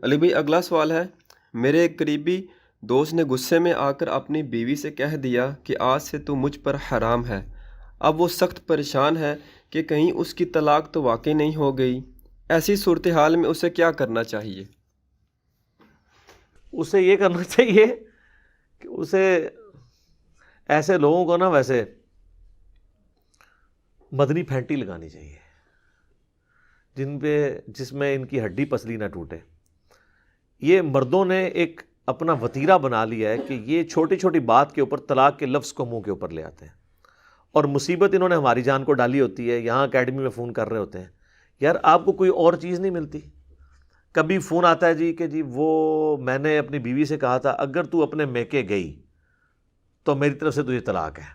علی بھائی اگلا سوال ہے، میرے ایک قریبی دوست نے غصے میں آ کر اپنی بیوی سے کہہ دیا کہ آج سے تو مجھ پر حرام ہے۔ اب وہ سخت پریشان ہے کہ کہیں اس کی طلاق تو واقع نہیں ہو گئی۔ ایسی صورتحال میں اسے کیا کرنا چاہیے؟ اسے یہ کرنا چاہیے کہ اسے ایسے لوگوں کو نا ویسے مدنی پھینٹی لگانی چاہیے جس میں ان کی ہڈی پسلی نہ ٹوٹے۔ یہ مردوں نے ایک اپنا وتیرہ بنا لیا ہے کہ یہ چھوٹی چھوٹی بات کے اوپر طلاق کے لفظ کو منہ کے اوپر لے آتے ہیں، اور مصیبت انہوں نے ہماری جان کو ڈالی ہوتی ہے۔ یہاں اکیڈمی میں فون کر رہے ہوتے ہیں، یار آپ کو کوئی اور چیز نہیں ملتی؟ کبھی فون آتا ہے جی کہ جی وہ میں نے اپنی بیوی سے کہا تھا اگر تو اپنے میکے گئی تو میری طرف سے تجھے طلاق ہے،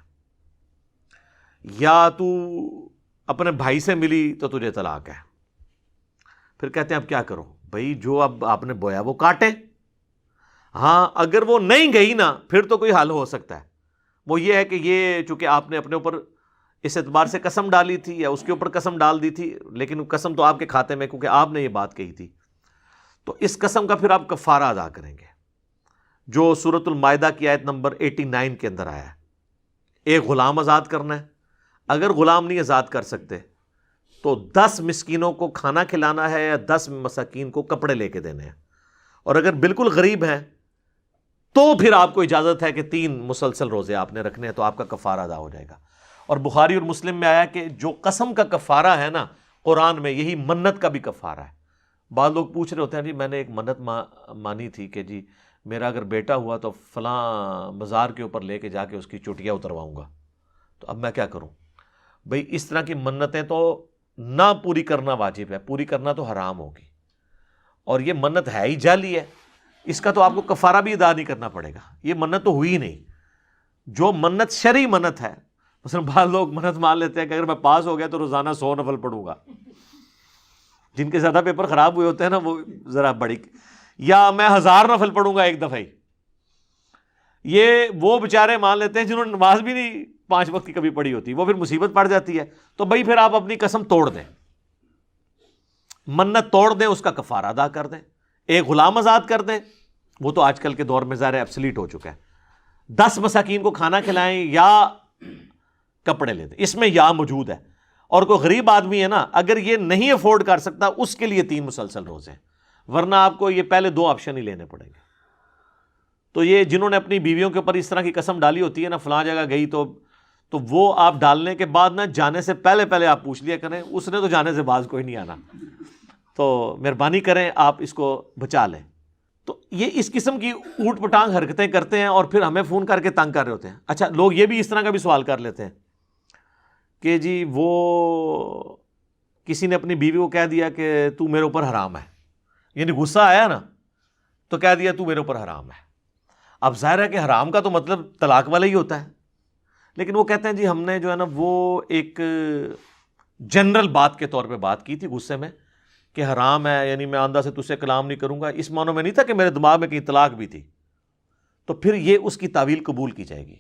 یا تو اپنے بھائی سے ملی تو تجھے طلاق ہے۔ پھر کہتے ہیں اب کیا کروں؟ بھائی جو اب آپ نے بویا وہ کاٹے۔ ہاں اگر وہ نہیں گئی نا پھر تو کوئی حل ہو سکتا ہے، وہ یہ ہے کہ یہ چونکہ آپ نے اپنے اوپر اس اعتبار سے قسم ڈالی تھی یا اس کے اوپر قسم ڈال دی تھی، لیکن قسم تو آپ کے کھاتے میں کیونکہ آپ نے یہ بات کہی تھی، تو اس قسم کا پھر آپ کفارہ ادا کریں گے جو سورۃ المائدہ کی آیت نمبر 89 کے اندر آیا ہے۔ ایک غلام آزاد کرنا ہے، اگر غلام نہیں آزاد کر سکتے تو 10 مسکینوں کو کھانا کھلانا ہے یا 10 مساکین کو کپڑے لے کے دینے ہیں، اور اگر بالکل غریب ہیں تو پھر آپ کو اجازت ہے کہ 3 مسلسل روزے آپ نے رکھنے ہیں، تو آپ کا کفارہ ادا ہو جائے گا۔ اور بخاری اور مسلم میں آیا کہ جو قسم کا کفارہ ہے نا قرآن میں، یہی منت کا بھی کفارہ ہے۔ بعض لوگ پوچھ رہے ہوتے ہیں جی میں نے ایک منت مانی تھی کہ جی میرا اگر بیٹا ہوا تو فلاں مزار کے اوپر لے کے جا کے اس کی چوٹیاں اترواؤں گا، تو اب میں کیا کروں؟ بھئی اس طرح کی منتیں تو نہ پوری کرنا واجب ہے، پوری کرنا تو حرام ہوگی، اور یہ منت ہے ہی جعلی ہے، اس کا تو آپ کو کفارہ بھی ادا نہیں کرنا پڑے گا، یہ منت تو ہوئی نہیں۔ جو منت شرعی منت ہے، مثلا بعض لوگ منت مان لیتے ہیں کہ اگر میں پاس ہو گیا تو روزانہ 100 نفل پڑھوں گا، جن کے زیادہ پیپر خراب ہوئے ہوتے ہیں نا وہ ذرا بڑی، یا میں 1000 نفل پڑھوں گا ایک دفعہ ہی۔ یہ وہ بیچارے مان لیتے ہیں جنہوں نے نماز بھی نہیں 5 وقت کی کبھی پڑھی ہوتی، وہ پھر مصیبت پڑ جاتی ہے۔ تو بھائی پھر آپ اپنی قسم توڑ دیں، منت توڑ دیں، اس کا کفارہ ادا کر دیں، ایک غلام آزاد کر دیں، وہ تو آج کل کے دور میں ظاہر ایبسلیٹ ہو چکا ہے۔ 10 مساکین کو کھانا کھلائیں یا کپڑے لے دیں، اس میں یا موجود ہے۔ اور کوئی غریب آدمی ہے نا، اگر یہ نہیں افورڈ کر سکتا اس کے لیے 3 مسلسل روزے ہیں، ورنہ آپ کو یہ پہلے 2 آپشن ہی لینے پڑیں گے۔ تو یہ جنہوں نے اپنی بیویوں کے اوپر اس طرح کی قسم ڈالی ہوتی ہے نا فلاں جگہ گئی تو وہ آپ ڈالنے کے بعد نا جانے سے پہلے آپ پوچھ لیا کریں، اس نے تو جانے سے باز کوئی نہیں آنا، تو مہربانی کریں آپ اس کو بچا لیں۔ تو یہ اس قسم کی اوٹ پٹانگ حرکتیں کرتے ہیں اور پھر ہمیں فون کر کے تنگ کر رہے ہوتے ہیں۔ اچھا لوگ یہ بھی اس طرح کا بھی سوال کر لیتے ہیں کہ جی وہ کسی نے اپنی بیوی کو کہہ دیا کہ تو میرے اوپر حرام ہے، یعنی غصہ آیا نا تو کہہ دیا تو میرے اوپر حرام ہے۔ اب ظاہر ہے کہ حرام کا تو مطلب طلاق والا ہی ہوتا ہے، لیکن وہ کہتے ہیں جی ہم نے جو ہے نا وہ ایک جنرل بات کے طور پہ بات کی تھی غصے میں کہ حرام ہے، یعنی میں آندہ سے تجھ سے کلام نہیں کروں گا، اس معنوں میں نہیں تھا کہ میرے دماغ میں کہیں طلاق بھی تھی، تو پھر یہ اس کی تعویل قبول کی جائے گی۔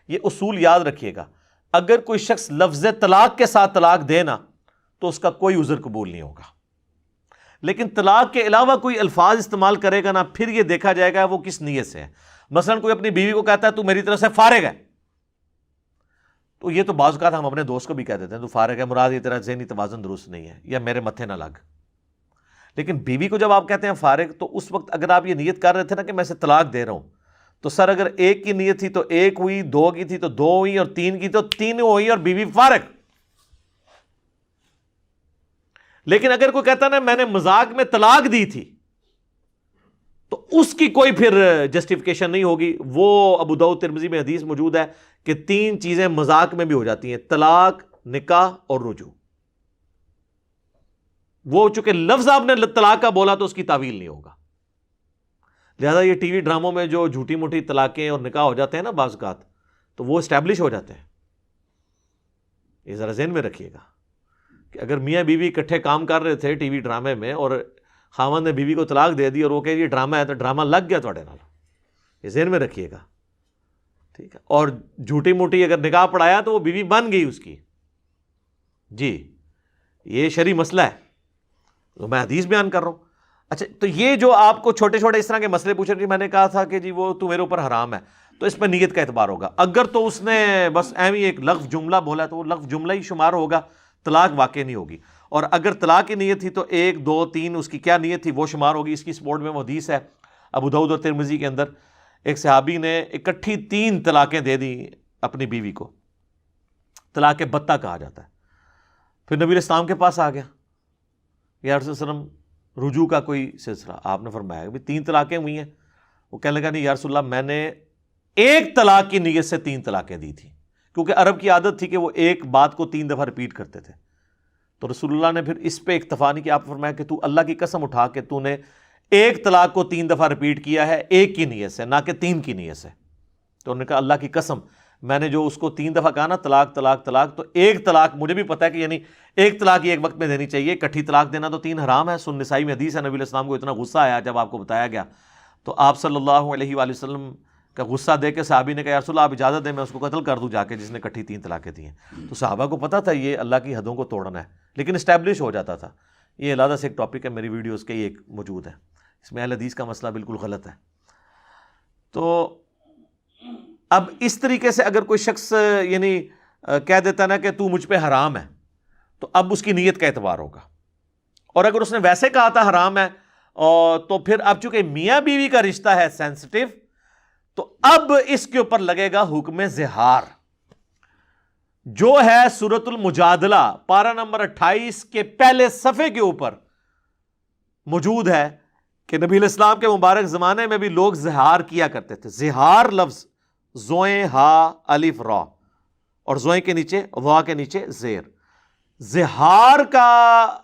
یہ اصول یاد رکھیے گا، اگر کوئی شخص لفظ طلاق کے ساتھ طلاق دے نا تو اس کا کوئی عذر قبول نہیں ہوگا، لیکن طلاق کے علاوہ کوئی الفاظ استعمال کرے گا نا پھر یہ دیکھا جائے گا وہ کس نیت سے ہے۔ مثلا کوئی اپنی بیوی کو کہتا ہے تو میری طرف سے فارغ ہے، تو یہ تو بعض اوقات ہم اپنے دوست کو بھی کہہ دیتے ہیں تو فارغ ہے، مراد یہ تیرا ذہنی توازن درست نہیں ہے یا میرے متھے نہ لگ۔ لیکن بیوی کو جب آپ کہتے ہیں فارغ تو اس وقت اگر آپ یہ نیت کر رہے تھے نا کہ میں اسے طلاق دے رہا ہوں، تو سر اگر 1 کی نیت تھی تو 1 ہوئی، 2 کی تھی تو 2 ہوئی، اور 3 کی تو 3 ہوئی، اور بیوی فارغ۔ لیکن اگر کوئی کہتا نا میں نے مذاق میں طلاق دی تھی تو اس کی کوئی پھر جسٹیفیکیشن نہیں ہوگی۔ وہ ابو داؤد ترمذی میں حدیث موجود ہے کہ 3 چیزیں مذاق میں بھی ہو جاتی ہیں، طلاق، نکاح اور رجوع۔ وہ چونکہ لفظ آپ نے طلاق کا بولا تو اس کی تعویل نہیں ہوگا، لہذا یہ ٹی وی ڈراموں میں جو جھوٹی موٹی طلاقیں اور نکاح ہو جاتے ہیں نا بعض اوقات، تو وہ اسٹیبلش ہو جاتے ہیں۔ یہ ذرا ذہن میں رکھیے گا کہ اگر میاں بیوی اکٹھے کام کر رہے تھے ٹی وی ڈرامے میں اور خاوند نے بیوی کو طلاق دے دی اور وہ کہ یہ ڈرامہ ہے، تو ڈرامہ لگ گیا تھوڑے نال، یہ ذہن میں رکھیے گا، ٹھیک ہے۔ اور جھوٹی موٹی اگر نکاح پڑھایا تو وہ بیوی بن گئی اس کی، جی یہ شرعی مسئلہ ہے، تو میں حدیث بیان کر رہا ہوں۔ اچھا تو یہ جو آپ کو چھوٹے چھوٹے اس طرح کے مسئلے پوچھے جی میں نے کہا تھا کہ جی وہ تو میرے اوپر حرام ہے، تو اس پہ نیت کا اعتبار ہوگا. اگر تو اس نے بس ایویں ایک لفظ جملہ بولا تو وہ لفظ جملہ ہی شمار ہوگا، طلاق واقع نہیں ہوگی. اور اگر طلاق کی نیت تھی تو 1 2 3 اس کی کیا نیت تھی وہ شمار ہوگی. اس کی سپورٹ میں وہ حدیث ہے ابو داؤد اور ترمذی کے اندر، ایک صحابی نے اکٹھی 3 طلاقیں دے دی اپنی بیوی کو، طلاق بتہ کہا جاتا ہے. پھر نبی علیہ السلام کے پاس آ گیا، یا رسول اللہ علیہ وسلم رجوع کا کوئی سلسلہ؟ آپ نے فرمایا کہ 3 طلاقیں ہوئی ہیں. وہ کہنے لگا نہیں یا رسول اللہ، میں نے 1 طلاق کی نیت سے 3 طلاقیں دی تھی، کیونکہ عرب کی عادت تھی کہ وہ ایک بات کو 3 دفعہ ریپیٹ کرتے تھے. تو رسول اللہ نے پھر اس پہ اکتفا نہیں کیا، آپ فرمایا کہ تو اللہ کی قسم اٹھا کے تو نے 1 طلاق کو 3 دفعہ ریپیٹ کیا ہے 1 کی نیت سے، نہ کہ 3 کی نیت سے. تو انہوں نے کہا اللہ کی قسم میں نے جو اس کو 3 دفعہ کہا نا طلاق طلاق طلاق، تو 1 طلاق مجھے بھی پتا ہے کہ یعنی 1 طلاق ہی ایک وقت میں دینی چاہیے، اکٹھی طلاق دینا تو 3 حرام ہے. سنن نسائی میں حدیث ہے، نبی علیہ السلام کو اتنا غصہ آیا جب آپ کو بتایا گیا، تو آپ صلی اللہ علیہ وآلہ وسلم کا غصہ دے کے صحابی نے کہا یا رسول اللہ آپ اجازت دیں میں اس کو قتل کر دوں جا کے جس نے اکٹھی 3 طلاقیں دی ہیں. تو صحابہ کو پتا تھا یہ اللہ کی حدوں کو توڑنا ہے، لیکن اسٹیبلش ہو جاتا تھا. یہ علیحدہ سے ایک ٹاپک ہے، میری ویڈیوز کے ایک موجود ہے، اس میں اہل حدیث کا مسئلہ بالکل غلط ہے. تو اب اس طریقے سے اگر کوئی شخص یعنی کہہ دیتا نا کہ تو مجھ پہ حرام ہے، تو اب اس کی نیت کا اعتبار ہوگا. اور اگر اس نے ویسے کہا تھا حرام ہے تو پھر اب چونکہ میاں بیوی کا رشتہ ہے سینسٹیو، تو اب اس کے اوپر لگے گا حکم زہار، جو ہے سورۃ المجادلہ پارہ نمبر 28 کے پہلے صفحے کے اوپر موجود ہے کہ نبی علیہ السلام کے مبارک زمانے میں بھی لوگ زہار کیا کرتے تھے. زہار لفظ زوئیں ہا الف را اور زوئیں کے نیچے وا کے نیچے زیر. زہار کا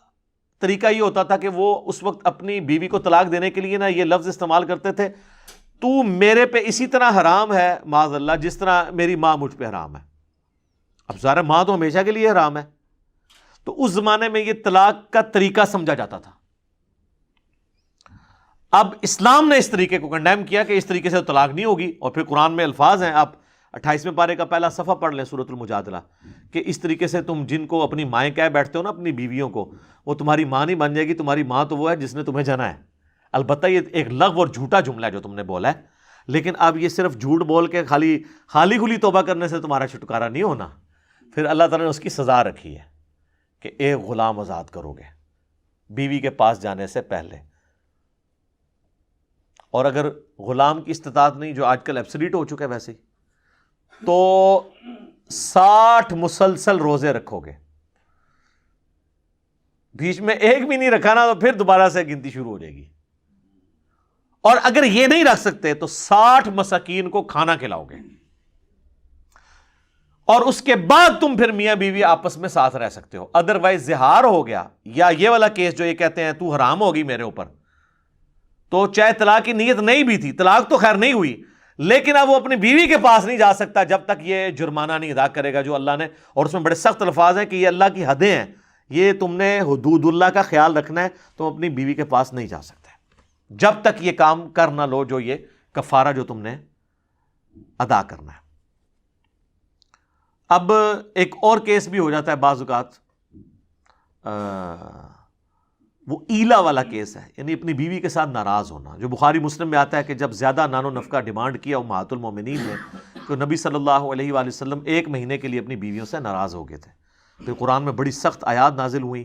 طریقہ یہ ہوتا تھا کہ وہ اس وقت اپنی بیوی کو طلاق دینے کے لیے نا یہ لفظ استعمال کرتے تھے، تو میرے پہ اسی طرح حرام ہے معاذ اللہ جس طرح میری ماں مجھ پہ حرام ہے. اب ظاہر ماں تو ہمیشہ کے لیے حرام ہے، تو اس زمانے میں یہ طلاق کا طریقہ سمجھا جاتا تھا. اب اسلام نے اس طریقے کو کنڈیم کیا کہ اس طریقے سے طلاق نہیں ہوگی، اور پھر قرآن میں الفاظ ہیں، آپ 28ویں پارے کا پہلا صفحہ پڑھ لیں سورۃ المجادلہ، کہ اس طریقے سے تم جن کو اپنی مائیں کہہ بیٹھتے ہو نا اپنی بیویوں کو، وہ تمہاری ماں نہیں بن جائے گی، تمہاری ماں تو وہ ہے جس نے تمہیں جنا ہے. البتہ یہ ایک لغو اور جھوٹا جملہ ہے جو تم نے بولا ہے، لیکن اب یہ صرف جھوٹ بول کے خالی کھلی توبہ کرنے سے تمہارا چھٹکارا نہیں ہونا. پھر اللہ تعالیٰ نے اس کی سزا رکھی ہے کہ ایک غلام آزاد کرو گے بیوی کے پاس جانے سے پہلے. اور اگر غلام کی استطاعت نہیں، جو آج کل ایبسلیٹ ہو چکا ہے ویسے ہی، تو 60 مسلسل روزے رکھو گے. بیچ میں ایک بھی نہیں رکھا نا تو پھر دوبارہ سے گنتی شروع ہو جائے گی. اور اگر یہ نہیں رکھ سکتے تو 60 مساکین کو کھانا کھلاؤ گے، اور اس کے بعد تم پھر میاں بیوی آپس میں ساتھ رہ سکتے ہو. ادروائز زہار ہو گیا، یا یہ والا کیس جو یہ کہتے ہیں تو حرام ہوگی میرے اوپر، تو چاہے طلاق کی نیت نہیں بھی تھی، طلاق تو خیر نہیں ہوئی، لیکن اب وہ اپنی بیوی کے پاس نہیں جا سکتا جب تک یہ جرمانہ نہیں ادا کرے گا جو اللہ نے، اور اس میں بڑے سخت الفاظ ہیں کہ یہ اللہ کی حدیں ہیں، یہ تم نے حدود اللہ کا خیال رکھنا ہے، تم اپنی بیوی کے پاس نہیں جا سکتے جب تک یہ کام کر نہ لو جو یہ کفارہ جو تم نے ادا کرنا ہے. اب ایک اور کیس بھی ہو جاتا ہے بعض اوقات، وہ ایلا والا کیس ہے، یعنی اپنی بیوی کے ساتھ ناراض ہونا، جو بخاری مسلم میں آتا ہے کہ جب زیادہ نان و نفقہ ڈیمانڈ کیا امہات المومنین نے، تو نبی صلی اللہ علیہ وآلہ وسلم 1 مہینے کے لیے اپنی بیویوں سے ناراض ہو گئے تھے. تو قرآن میں بڑی سخت آیات نازل ہوئیں.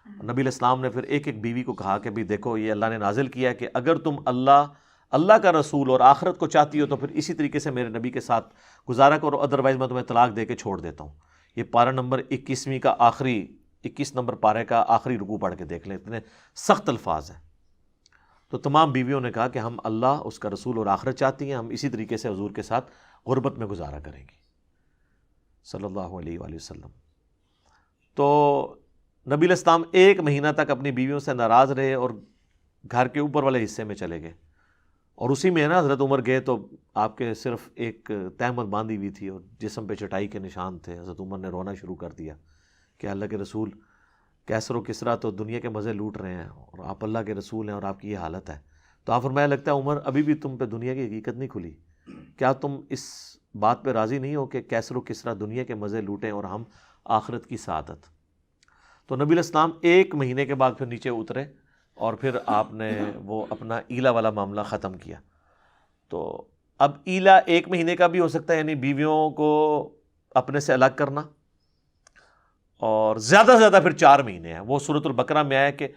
نبی علیہ السلام نے پھر ایک ایک بیوی کو کہا کہ بھی دیکھو یہ اللہ نے نازل کیا ہے کہ اگر تم اللہ کا رسول اور آخرت کو چاہتی ہو تو پھر اسی طریقے سے میرے نبی کے ساتھ گزارا کرو، ادروائز میں تمہیں طلاق دے کے چھوڑ دیتا ہوں. یہ پارہ نمبر 21 کا آخری 21 نمبر پارے کا آخری رکوع پڑھ کے دیکھ لیں، اتنے سخت الفاظ ہیں. تو تمام بیویوں نے کہا کہ ہم اللہ، اس کا رسول اور آخرت چاہتی ہیں، ہم اسی طریقے سے حضور کے ساتھ غربت میں گزارا کریں گی صلی اللہ علیہ وآلہ وسلم. تو نبی علیہ السلام 1 مہینہ تک اپنی بیویوں سے ناراض رہے اور گھر کے اوپر والے حصے میں چلے گئے، اور اسی میں نا حضرت عمر گئے تو آپ کے صرف ایک تہمت باندھی ہوئی تھی اور جسم پہ چٹائی کے نشان تھے. حضرت عمر نے رونا شروع کر دیا کہ اللہ کے رسول، کیسر و کسرا تو دنیا کے مزے لوٹ رہے ہیں اور آپ اللہ کے رسول ہیں اور آپ کی یہ حالت ہے. تو آپ فرمایا لگتا ہے عمر ابھی بھی تم پہ دنیا کی حقیقت نہیں کھلی، کیا تم اس بات پہ راضی نہیں ہو کہ کیسر و کسرا دنیا کے مزے لوٹیں اور ہم آخرت کی سعادت. تو نبی علیہ السلام 1 مہینے کے بعد پھر نیچے اترے اور پھر آپ نے وہ اپنا ایلا والا معاملہ ختم کیا. تو اب ایلا 1 مہینے کا بھی ہو سکتا ہے، یعنی بیویوں کو اپنے سے الگ کرنا، اور زیادہ سے زیادہ پھر 4 مہینے ہیں. وہ سورۃ البقرہ میں آیا کہ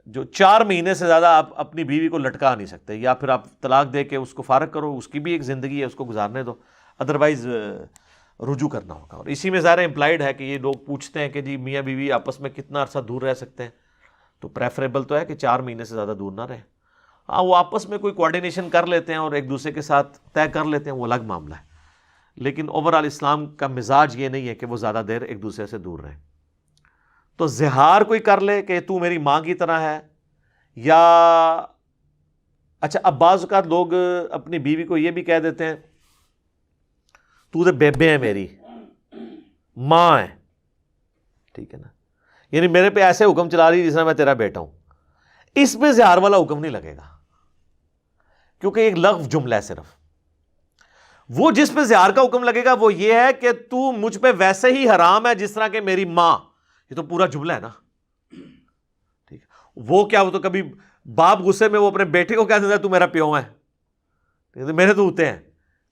جو 4 مہینے سے زیادہ آپ اپنی بیوی کو لٹکا نہیں سکتے، یا پھر آپ طلاق دے کے اس کو فارغ کرو، اس کی بھی ایک زندگی ہے، اس کو گزارنے دو، ادروائز رجوع کرنا ہوگا. اور اسی میں ظاہر امپلائڈ ہے کہ یہ لوگ پوچھتے ہیں کہ جی میاں بیوی آپس میں کتنا عرصہ دور رہ سکتے ہیں، تو پریفریبل تو ہے کہ 4 مہینے سے زیادہ دور نہ رہیں. ہاں وہ آپس میں کوئی کوارڈینیشن کر لیتے ہیں اور ایک دوسرے کے ساتھ طے کر لیتے ہیں، وہ الگ معاملہ ہے. لیکن اوورآل اسلام کا مزاج یہ نہیں ہے کہ وہ زیادہ دیر ایک دوسرے سے دور رہیں. تو زہار کوئی کر لے کہ تو میری ماں کی طرح ہے، یا اچھا اب بعض اوقات لوگ اپنی بیوی کو یہ بھی کہہ دیتے ہیں تو دے بیبے ہے، میری ماں ہے، ٹھیک ہے نا، یعنی میرے پہ ایسے حکم چلا رہی جس طرح میں تیرا بیٹا ہوں. اس میں زہار والا حکم نہیں لگے گا، کیونکہ ایک لغو جملہ ہے صرف. وہ جس پہ زہار کا حکم لگے گا وہ یہ ہے کہ تو مجھ پہ ویسے ہی حرام ہے جس طرح کہ میری ماں. یہ تو پورا جملہ ہے نا، ٹھیک ہے. وہ کیا، وہ تو کبھی باپ غصے میں وہ اپنے بیٹے کو کہہ دیتا ہے تو میرا پیو ہے، میرے تو ہوتے ہیں.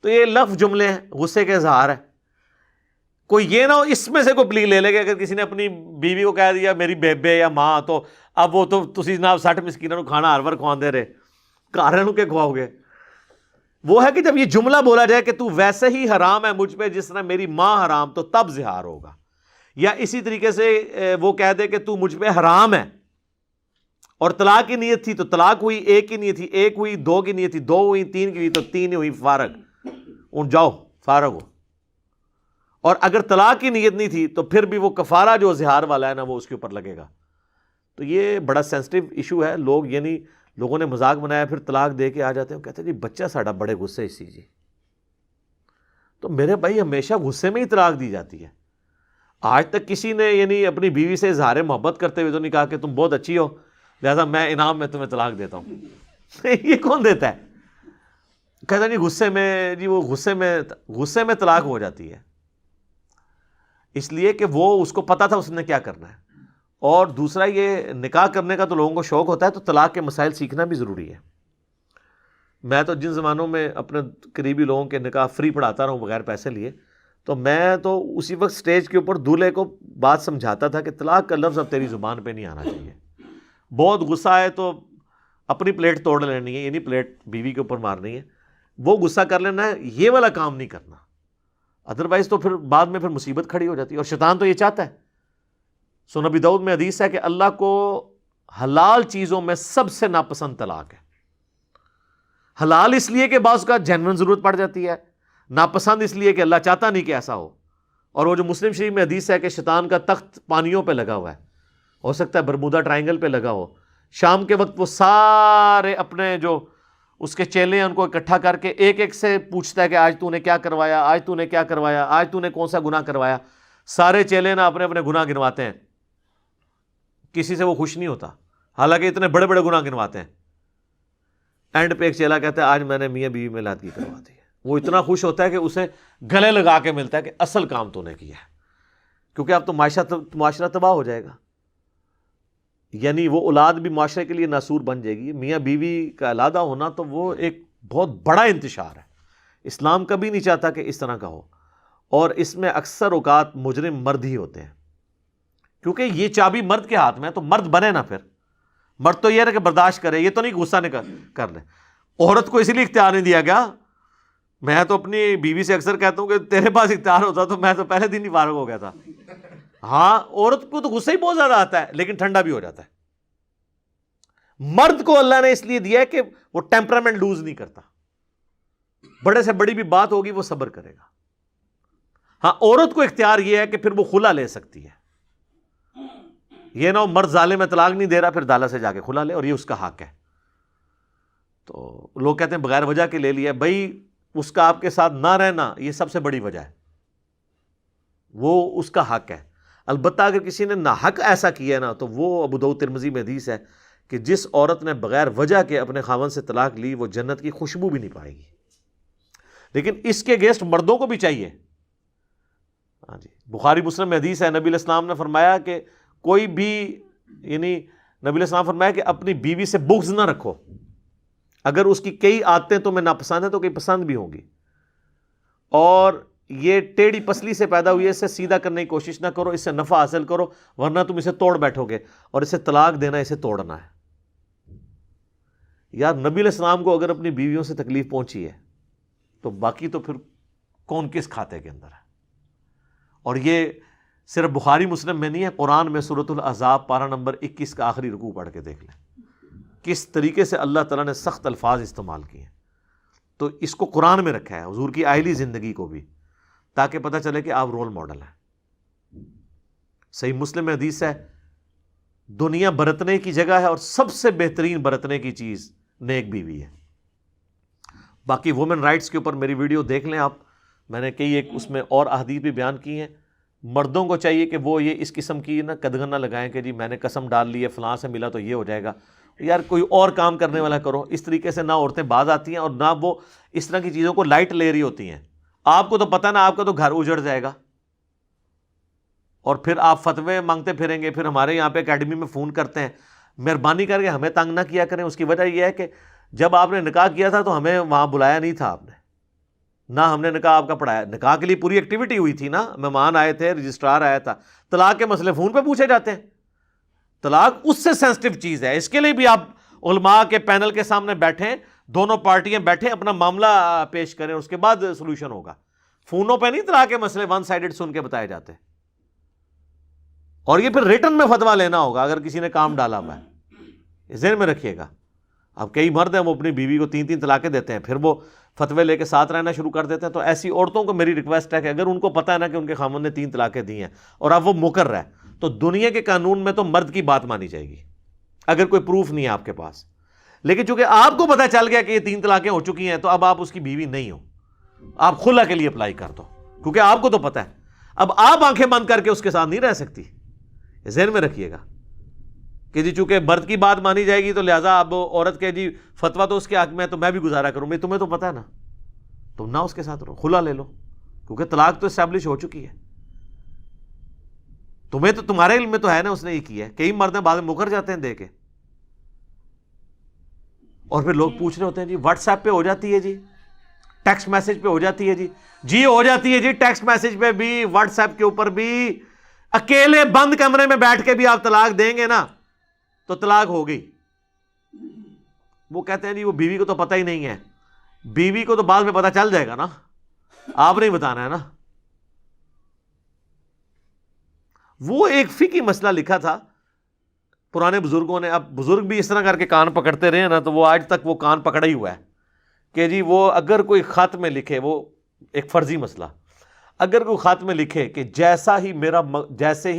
تو یہ لفظ جملے ہیں، غصے کے اظہار ہے. کوئی یہ نہ ہو اس میں سے کوئی پلی لے لے کہ اگر کسی نے اپنی بیوی کو کہہ دیا میری بیبے یا ماں، تو اب وہ تو تسی جناب 60 مسکینوں کو کھانا ہر وار کھواندے رہے، کاروں کے کھواؤ گے. وہ ہے کہ جب یہ جملہ بولا جائے کہ تو ویسے ہی حرام ہے مجھ پہ جس طرح میری ماں حرام، تو تب زہار ہوگا. یا اسی طریقے سے وہ کہہ دے کہ تو مجھ پہ حرام ہے، اور طلاق کی نیت تھی تو طلاق ہوئی، 1 کی نیت تھی 1 ہوئی، 2 کی نیت تھی 2 ہوئی، 3 کی ہوئی تو 3 ہوئی، فارغ. ان جاؤ فارغ ہو. اور اگر طلاق کی نیت نہیں تھی تو پھر بھی وہ کفارہ جو زہار والا ہے نا وہ اس کے اوپر لگے گا. تو یہ بڑا سینسٹیو ایشو ہے. لوگ یعنی لوگوں نے مذاق بنایا، پھر طلاق دے کے آ جاتے ہیں، کہتے ہیں جی بچہ ساڈا بڑے غصے اسی جی. تو میرے بھائی ہمیشہ غصے میں ہی طلاق دی جاتی ہے. آج تک کسی نے یعنی اپنی بیوی سے اظہار محبت کرتے ہوئے تو نہیں کہا کہ تم بہت اچھی ہو لہذا میں انعام میں تمہیں طلاق دیتا ہوں. یہ کون دیتا ہے؟ کہتا نہیں غصے میں، جی وہ غصے میں طلاق ہو جاتی ہے، اس لیے کہ وہ اس کو پتا تھا اس نے کیا کرنا ہے. اور دوسرا یہ نکاح کرنے کا تو لوگوں کو شوق ہوتا ہے، تو طلاق کے مسائل سیکھنا بھی ضروری ہے. میں تو جن زمانوں میں اپنے قریبی لوگوں کے نکاح فری پڑھاتا رہا ہوں بغیر پیسے لیے، تو میں تو اسی وقت سٹیج کے اوپر دولہے کو بات سمجھاتا تھا کہ طلاق کا لفظ اب تیری زبان پہ نہیں آنا چاہیے. بہت غصہ ہے تو اپنی پلیٹ توڑ لینی ہے، یعنی پلیٹ بیوی کے اوپر مارنی ہے، وہ غصہ کر لینا ہے، یہ والا کام نہیں کرنا. ادروائز تو پھر بعد میں پھر مصیبت کھڑی ہو جاتی ہے. اور شیطان تو یہ چاہتا ہے. سنن ابی داؤد میں حدیث ہے کہ اللہ کو حلال چیزوں میں سب سے ناپسند طلاق ہے. حلال اس لیے کہ بعض کا جینوئن ضرورت پڑ جاتی ہے، ناپسند اس لیے کہ اللہ چاہتا نہیں کہ ایسا ہو. اور وہ جو مسلم شریف میں حدیث ہے کہ شیطان کا تخت پانیوں پہ لگا ہوا ہے، ہو سکتا ہے برمودا ٹرائنگل پہ لگا ہو. شام کے وقت وہ سارے اپنے جو اس کے چیلے ہیں ان کو اکٹھا کر کے ایک ایک سے پوچھتا ہے کہ آج تو نے کیا کروایا، آج تو نے کیا کروایا، آج تو نے کون سا گناہ کروایا. سارے چیلے نا اپنے اپنے گناہ گنواتے ہیں، کسی سے وہ خوش نہیں ہوتا، حالانکہ اتنے بڑے بڑے گناہ گنواتے ہیں. اینڈ پہ ایک چیلا کہتا ہے آج میں نے میاں بیوی میں لادگی کروا دی ہے. وہ اتنا خوش ہوتا ہے کہ اسے گلے لگا کے ملتا ہے کہ اصل کام تو نے کیا ہے، کیونکہ اب تو معاشرہ تباہ ہو جائے گا. یعنی وہ اولاد بھی معاشرے کے لیے ناسور بن جائے گی. میاں بیوی کا علیحدہ ہونا تو وہ ایک بہت بڑا انتشار ہے. اسلام کبھی نہیں چاہتا کہ اس طرح کا ہو، اور اس میں اکثر اوقات مجرم مرد ہی ہوتے ہیں، کیونکہ یہ چابی مرد کے ہاتھ میں ہے. تو مرد بنے نا، پھر مرد تو یہ ہے کہ برداشت کرے، یہ تو نہیں غصہ نہیں کر لے. عورت کو اسی لیے اختیار نہیں دیا گیا. میں تو اپنی بیوی سے اکثر کہتا ہوں کہ تیرے پاس اختیار ہوتا تو میں تو پہلے دن ہی فارغ ہو گیا تھا. ہاں عورت کو تو غصہ ہی بہت زیادہ آتا ہے لیکن ٹھنڈا بھی ہو جاتا ہے. مرد کو اللہ نے اس لیے دیا ہے کہ وہ ٹیمپرامنٹ لوز نہیں کرتا، بڑے سے بڑی بھی بات ہوگی وہ صبر کرے گا. ہاں عورت کو اختیار یہ ہے کہ پھر وہ خلا لے سکتی ہے. یہ نہ ہو مرد ظالم میں طلاق نہیں دے رہا پھر دالا سے جا کے خلا لے، اور یہ اس کا حق ہے. تو لوگ کہتے ہیں بغیر وجہ کے لے لیا. بھائی اس کا آپ کے ساتھ نہ رہنا یہ سب سے بڑی وجہ ہے، وہ اس کا حق ہے. البتہ اگر کسی نے ناحق ایسا کیا ہے نا تو وہ ابو داؤد ترمذی میں حدیث ہے کہ جس عورت نے بغیر وجہ کے اپنے خاوند سے طلاق لی وہ جنت کی خوشبو بھی نہیں پائے گی. لیکن اس کے اگینسٹ مردوں کو بھی چاہیے. ہاں جی، بخاری مسلم میں حدیث ہے، نبی علیہ السلام نے فرمایا کہ کوئی بھی یعنی نبی علیہ السلام فرمایا کہ اپنی بیوی سے بغض نہ رکھو، اگر اس کی کئی عادتیں تمہیں ناپسند ہیں تو کئی پسند بھی ہوں گی، اور یہ ٹیڑھی پسلی سے پیدا ہوئی ہے، اسے سیدھا کرنے کی کوشش نہ کرو، اس سے نفع حاصل کرو، ورنہ تم اسے توڑ بیٹھو گے، اور اسے طلاق دینا اسے توڑنا ہے۔ یار نبی علیہ السلام کو اگر اپنی بیویوں سے تکلیف پہنچی ہے تو باقی تو پھر کون کس کھاتے کے اندر ہے؟ اور یہ صرف بخاری مسلم میں نہیں ہے، قرآن میں سورۃ الاحزاب پارہ نمبر 21 کا آخری رکوع پڑھ کے دیکھ لیں کس طریقے سے اللہ تعالیٰ نے سخت الفاظ استعمال کیے ہیں۔ تو اس کو قرآن میں رکھا ہے، حضور کی آئلی زندگی کو بھی، تاکہ پتہ چلے کہ آپ رول ماڈل ہیں۔ صحیح مسلم میں حدیث ہے، دنیا برتنے کی جگہ ہے اور سب سے بہترین برتنے کی چیز نیک بیوی ہے۔ باقی وومن رائٹس کے اوپر میری ویڈیو دیکھ لیں آپ، میں نے کئی ایک اس میں اور احادیث بھی بیان کی ہیں۔ مردوں کو چاہیے کہ وہ یہ اس قسم کی نا قدغن نہ لگائیں کہ جی میں نے قسم ڈال لی ہے فلاں سے ملا تو یہ ہو جائے گا، یار کوئی اور کام کرنے والا کرو۔ اس طریقے سے نہ عورتیں باز آتی ہیں اور نہ وہ اس طرح کی چیزوں کو لائٹ لے رہی ہوتی ہیں۔ آپ کو تو پتہ نا، آپ کا تو گھر اجڑ جائے گا، اور پھر آپ فتوے مانگتے پھریں گے، پھر ہمارے یہاں پہ اکیڈمی میں فون کرتے ہیں۔ مہربانی کر کے ہمیں تنگ نہ کیا کریں، اس کی وجہ یہ ہے کہ جب آپ نے نکاح کیا تھا تو ہمیں وہاں بلایا نہیں تھا آپ نے، نہ ہم نے نکاح آپ کا پڑھایا۔ نکاح کے لیے پوری ایکٹیویٹی ہوئی تھی نا، مہمان آئے تھے، رجسٹرار آیا تھا۔ طلاق کے مسئلے فون پہ پوچھے جاتے ہیں، طلاق اس سے سینسٹیو چیز ہے، اس کے لیے بھی آپ علماء کے پینل کے سامنے بیٹھیں، دونوں پارٹیاں بیٹھیں، اپنا معاملہ پیش کریں، اس کے بعد سولوشن ہوگا۔ فونوں پہ نہیں طلاق کے مسئلے ون سائیڈڈ سن کے بتائے جاتے، اور یہ پھر ریٹن میں فتویٰ لینا ہوگا اگر کسی نے کام ڈالا ہوا ہے، ذہن میں رکھیے گا۔ اب کئی مرد ہیں وہ اپنی بیوی کو 3 طلاقیں دیتے ہیں، پھر وہ فتوے لے کے ساتھ رہنا شروع کر دیتے ہیں۔ تو ایسی عورتوں کو میری ریکویسٹ ہے کہ اگر ان کو پتہ ہے نا کہ ان کے خامن نے 3 طلاقیں دی ہیں اور اب وہ مقر ہے، تو دنیا کے قانون میں تو مرد کی بات مانی جائے گی اگر کوئی پروف نہیں ہے آپ کے پاس۔ لیکن چونکہ آپ کو پتہ چل گیا کہ یہ 3 طلاقیں ہو چکی ہیں، تو اب آپ اس کی بیوی نہیں ہو، آپ خلا کے لیے اپلائی کر دو، کیونکہ آپ کو تو پتہ ہے۔ اب آپ آنکھیں بند کر کے اس کے ساتھ نہیں رہ سکتی، ذہن میں رکھیے گا کہ جی چونکہ مرد کی بات مانی جائے گی تو لہٰذا اب عورت کے جی فتویٰ تو اس کے حق میں ہے تو میں بھی گزارا کروں گی، تمہیں تو پتہ ہے نا، تم نہ اس کے ساتھ رہو، خلا لے لو، کیونکہ طلاق تو اسٹیبلش ہو چکی ہے۔ تمہیں تو تمہارے علم میں تو ہے نا اس نے یہ کیا ہے۔ کئی مرد بعد میں مکر جاتے ہیں دے کے، اور پھر لوگ پوچھ رہے ہوتے ہیں جی واٹس ایپ پہ ہو جاتی ہے، جی ٹیکسٹ میسج پہ ہو جاتی ہے، جی ہو جاتی ہے، جی ٹیکسٹ میسج پہ بھی، واٹس ایپ کے اوپر بھی۔ اکیلے بند کمرے میں بیٹھ کے بھی آپ طلاق دیں گے نا تو طلاق ہو گئی۔ وہ کہتے ہیں جی وہ بیوی کو تو پتہ ہی نہیں ہے، بیوی کو تو بعد میں پتہ چل جائے گا نا، آپ نہیں بتانا ہے نا۔ وہ ایک فقہی مسئلہ لکھا تھا پرانے بزرگوں نے، اب بزرگ بھی اس طرح کر کے کان پکڑتے رہے نا تو وہ آج تک وہ کان پکڑا ہی ہوا ہے کہ جی وہ اگر کوئی خط میں لکھے، وہ ایک فرضی مسئلہ، اگر کوئی خط میں لکھے کہ جیسے ہی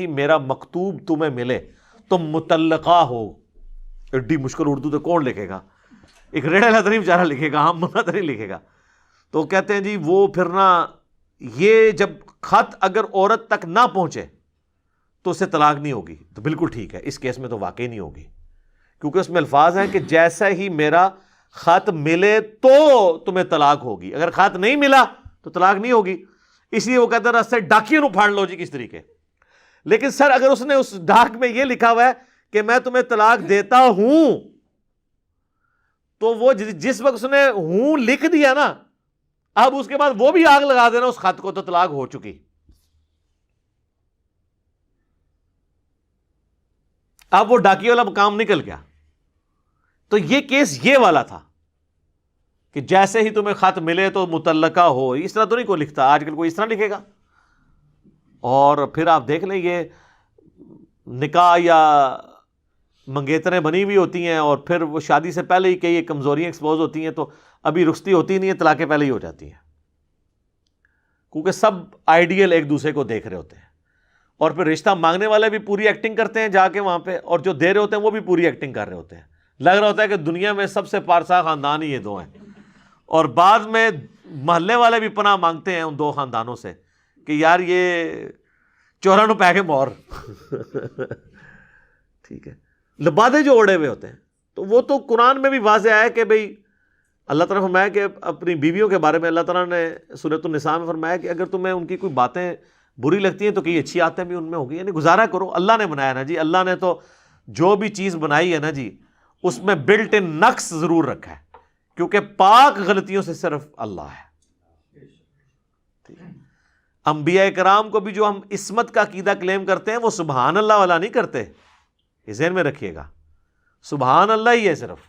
میرا مکتوب تمہیں ملے تم مطلقہ ہو، ایڈی مشکل اردو تو کون لکھے گا، ایک ریڑھ لدری بیچارہ لکھے گا، ہم بندہ تو نہیں لکھے گا۔ تو کہتے ہیں جی وہ پھر نا یہ جب خط اگر عورت تک نہ پہنچے تو اسے طلاق نہیں ہوگی، تو بالکل ٹھیک ہے، اس کیس میں تو واقعی نہیں ہوگی، کیونکہ اس میں الفاظ ہیں کہ جیسا ہی میرا خط ملے تو تمہیں طلاق ہوگی، اگر خط نہیں ملا تو طلاق نہیں ہوگی۔ اس لیے وہ کہتے ہیں راستے ڈاکیوں کو پھاڑ لو جی کس طریقے۔ لیکن سر اگر اس نے اس ڈاک میں یہ لکھا ہوا ہے کہ میں تمہیں طلاق دیتا ہوں، تو وہ جس وقت اس نے ہوں لکھ دیا نا، اب اس کے بعد وہ بھی آگ لگا دینا اس خط کو، تو طلاق ہو چکی۔ اب وہ ڈاکی والا کام نکل گیا۔ تو یہ کیس یہ والا تھا کہ جیسے ہی تمہیں خط ملے تو مطلقہ ہو، اس طرح تو نہیں کوئی لکھتا، آج کل کوئی اس طرح لکھے گا۔ اور پھر آپ دیکھ لیں یہ نکاح یا منگیتریں بنی ہوئی ہوتی ہیں، اور پھر وہ شادی سے پہلے ہی کئی کمزوریاں ایکسپوز ہوتی ہیں، تو ابھی رخصتی ہوتی نہیں ہے، طلاقیں پہلے ہی ہو جاتی ہیں، کیونکہ سب آئیڈیل ایک دوسرے کو دیکھ رہے ہوتے ہیں۔ اور پھر رشتہ مانگنے والے بھی پوری ایکٹنگ کرتے ہیں جا کے وہاں پہ، اور جو دے رہے ہوتے ہیں وہ بھی پوری ایکٹنگ کر رہے ہوتے ہیں۔ لگ رہا ہوتا ہے کہ دنیا میں سب سے پارسا خاندان ہی یہ دو ہیں، اور بعد میں محلے والے بھی پناہ مانگتے ہیں ان دو خاندانوں سے کہ یار یہ چورا نو پہ کے مور ٹھیک ہے، لبادے جو اوڑے ہوئے ہوتے ہیں۔ تو وہ تو قرآن میں بھی واضح ہے کہ بھئی اللہ تعالیٰ نے فرمایا کہ اپنی بیویوں کے بارے میں اللہ تعالیٰ نے سورۃ النساء میں فرمایا کہ اگر تمہیں ان کی کوئی باتیں بری لگتی ہیں تو کئی اچھی عادتیں بھی ان میں ہوگی، یعنی گزارا کرو، اللہ نے بنایا نا جی، اللہ نے تو جو بھی چیز بنائی ہے نا جی اس میں بلٹ ان نقص ضرور رکھا ہے، کیونکہ پاک غلطیوں سے صرف اللہ ہے۔ انبیاء کرام کو بھی جو ہم عصمت کا عقیدہ کلیم کرتے ہیں وہ سبحان اللہ والا نہیں کرتے، یہ ذہن میں رکھیے گا، سبحان اللہ ہی ہے صرف،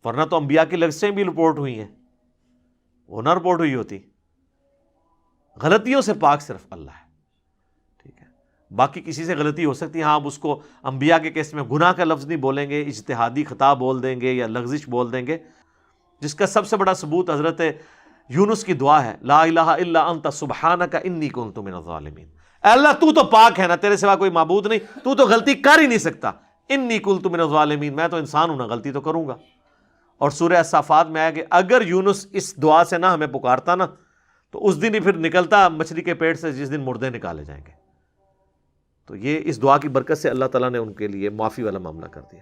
ورنہ تو انبیاء کی لفظیں بھی رپورٹ ہوئی ہیں، وہ نہ رپورٹ ہوئی ہوتی۔ غلطیوں سے پاک صرف اللہ ہے، ٹھیک ہے، باقی کسی سے غلطی ہو سکتی ہے، ہاں آپ اس کو انبیاء کے کیس میں گناہ کا لفظ نہیں بولیں گے، اجتہادی خطا بول دیں گے یا لغزش بول دیں گے، جس کا سب سے بڑا ثبوت حضرت یونس کی دعا ہے، لا الہ الا انت سبحانک انی کنت من الظالمین، اے اللہ تو تو پاک ہے نا، تیرے سوا کوئی معبود نہیں، تو تو غلطی کر ہی نہیں سکتا، انی کنت من الظالمین، میں تو انسان ہوں نا، غلطی تو کروں گا۔ اور سورہ الصافات میں آیا کہ اگر یونس اس دعا سے نہ ہمیں پکارتا نا تو اس دن ہی پھر نکلتا مچھلی کے پیٹ سے جس دن مردے نکالے جائیں گے۔ تو یہ اس دعا کی برکت سے اللہ تعالیٰ نے ان کے لیے معافی والا معاملہ کر دیا۔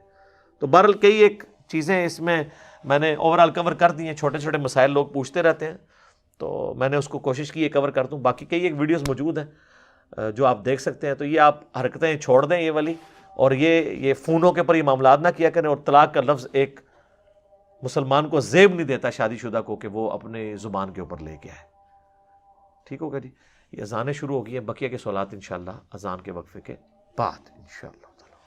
تو بہرحال کئی ایک چیزیں اس میں نے اوورال کور کر دی ہیں، چھوٹے چھوٹے مسائل لوگ پوچھتے رہتے ہیں تو میں نے اس کو کوشش کی ہے کور کر دوں، باقی کئی ایک ویڈیوز موجود ہیں جو آپ دیکھ سکتے ہیں۔ تو یہ آپ حرکتیں چھوڑ دیں یہ والی، اور یہ فونوں کے پر یہ معاملات نہ کیا کریں، اور طلاق کا لفظ ایک مسلمان کو زیب نہیں دیتا شادی شدہ کو کہ وہ اپنے زبان کے اوپر لے کے آئے۔ ٹھیک ہوگا جی، یہ اذانیں شروع ہو گئی ہیں، بقیہ کے سوالات انشاءاللہ اذان کے وقفے کے بعد انشاءاللہ۔